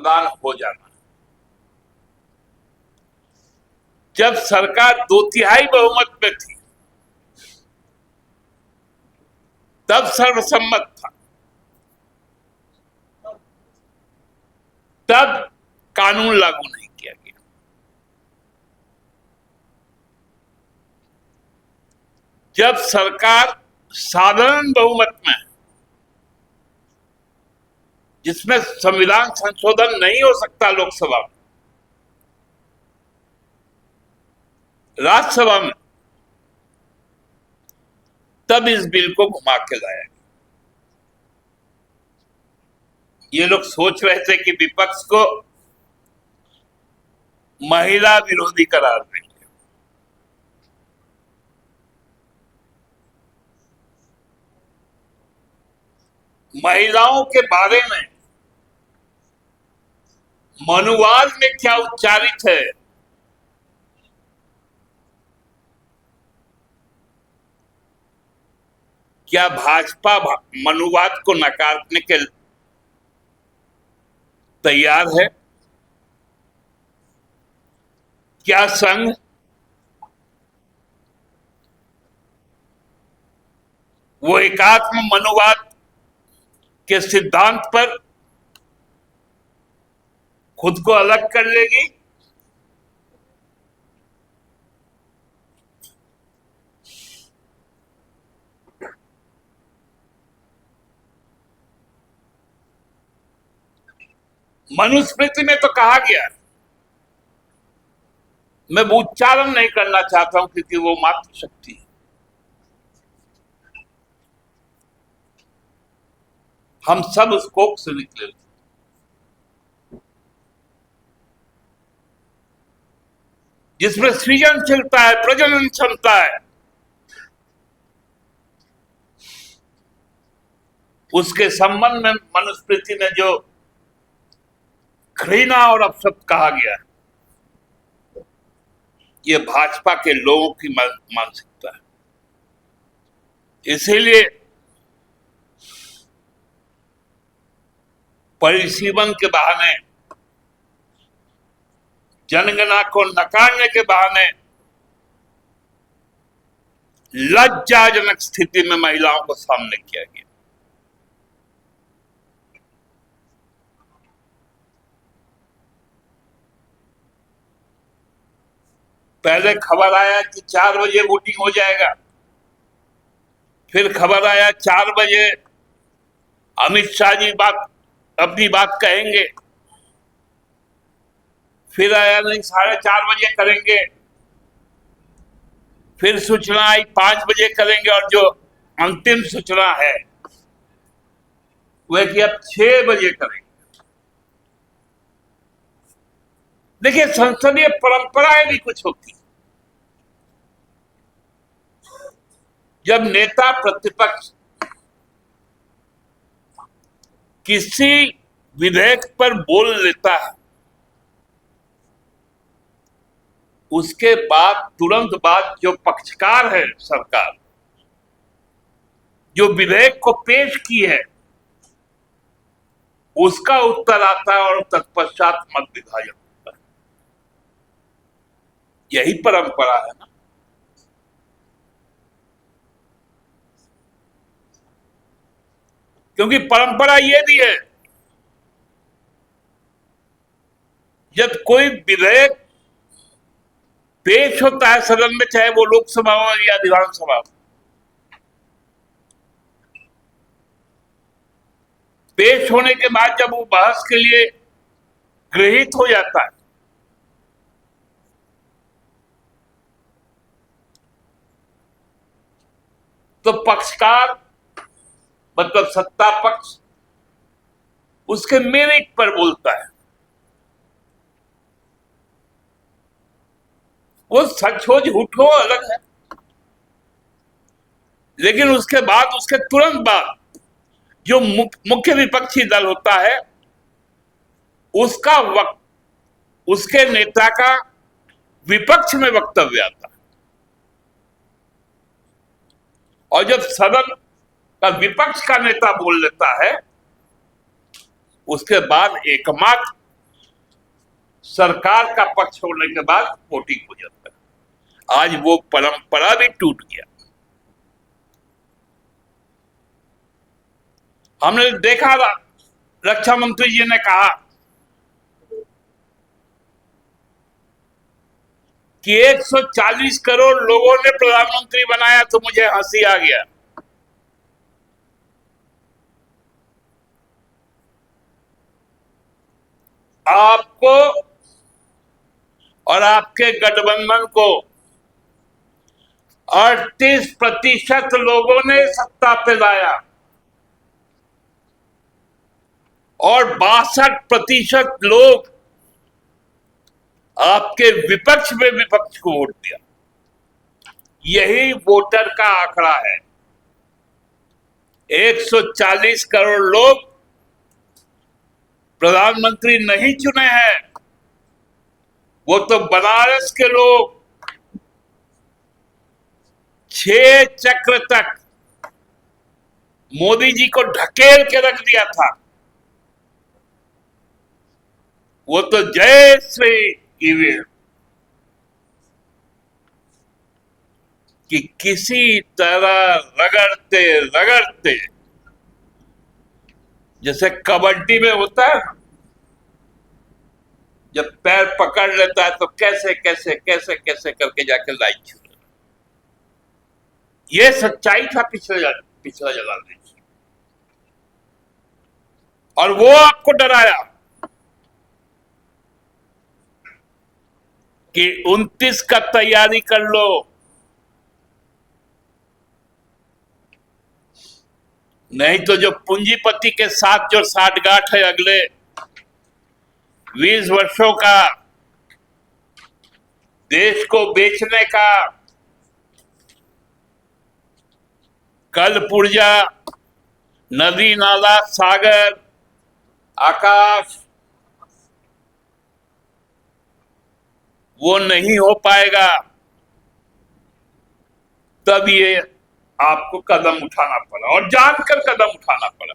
मतदान हो जाना। जब सरकार 2/3 बहुमत में थी तब सर्वसम्मत था, तब कानून लागू नहीं किया गया। जब सरकार साधारण बहुमत में, जिसमें संविधान संशोधन नहीं हो सकता लोकसभा में, राज्यसभा में, तब इस बिल को घुमा के लाया गया। ये लोग सोच रहे थे कि विपक्ष को महिला विरोधी करार देंगे। महिलाओं के बारे में मनुवाद में क्या उच्चारित है, क्या भाजपा मनुवाद को नकारने के तैयार है? क्या संघ वो एकात्म मनुवाद के सिद्धांत पर खुद को अलग कर लेगी? मनुस्मृति में तो कहा गया, मैं उच्चारण नहीं करना चाहता हूं क्योंकि वो मातृशक्ति है। हम सब उस कोख से निकले, जिसमें सृजनशीलता है, प्रजनन क्षमता है। उसके संबंध में मनुस्मृति में जो घृणा और अपशब्द कहा गया, ये भाजपा के लोगों की मानसिकता है। इसीलिए परिसीमन के बहाने, जनगणना को नकारने के बहाने लज्जाजनक स्थिति में महिलाओं को सामने किया गया। पहले खबर आया कि 4 बजे वोटिंग हो जाएगा, फिर खबर आया 4 बजे अमित शाह जी अपनी बात कहेंगे, फिर आया नहीं 4:30 बजे करेंगे, फिर सूचना आई 5 बजे करेंगे, और जो अंतिम सूचना है वह कि अब 6 बजे करेंगे। देखिए, संसदीय परंपराएं भी कुछ होती। जब नेता प्रतिपक्ष किसी विधेयक पर बोल लेता है, उसके बाद तुरंत बाद जो पक्षकार है सरकार, जो विधेयक को पेश की है, उसका उत्तर आता है और तत्पश्चात मत विभाजन होता है। यही परंपरा है ना। क्योंकि परंपरा ये भी है, जब कोई विधेयक पेश होता है सदन में, चाहे वो लोकसभा हो या विधानसभा, पेश होने के बाद जब वो बहस के लिए गृहीत हो जाता है, तो पक्षकार मतलब सत्ता पक्ष उसके मेरिट पर बोलता है। वो सच हो झूठ हो अलग है, लेकिन उसके बाद, उसके तुरंत बाद जो मुख्य विपक्षी दल होता है, उसका वक्त, उसके नेता का विपक्ष में वक्तव्य आता है। और जब सदन का विपक्ष का नेता बोल लेता है, उसके बाद एकमात्र सरकार का पक्ष होने के बाद वोटिंग हो जाता है। आज वो परंपरा भी टूट गया। हमने देखा, रक्षा मंत्री जी ने कहा कि 140 करोड़ लोगों ने प्रधानमंत्री बनाया, तो मुझे हंसी आ गया। आपको और आपके गठबंधन को 38% लोगों ने सत्ता पे लाया और 62% लोग आपके विपक्ष में विपक्ष को वोट दिया। यही वोटर का आंकड़ा है। 140 करोड़ लोग प्रधानमंत्री नहीं चुने हैं, वो तो बनारस के लोग 6 चक्र तक मोदी जी को ढकेल के रख दिया था। वो तो जय श्री ईवीएम कि किसी तरह रगड़ते रगड़ते, जैसे कबड्डी में होता है, जब पैर पकड़ लेता है तो कैसे कैसे कैसे कैसे करके जाके लाइन छू। ये सच्चाई था पिछला जलाल में, और वो आपको डराया कि 29 का तैयारी कर लो। नहीं तो जो पूंजीपति के साथ जो साठगांठ है अगले 20 वर्षों का, देश को बेचने का, कल पुर्जा, नदी नाला, सागर, आकाश, वो नहीं हो पाएगा। तब ये आपको कदम उठाना पड़ा, और जानकर कदम उठाना पड़ा।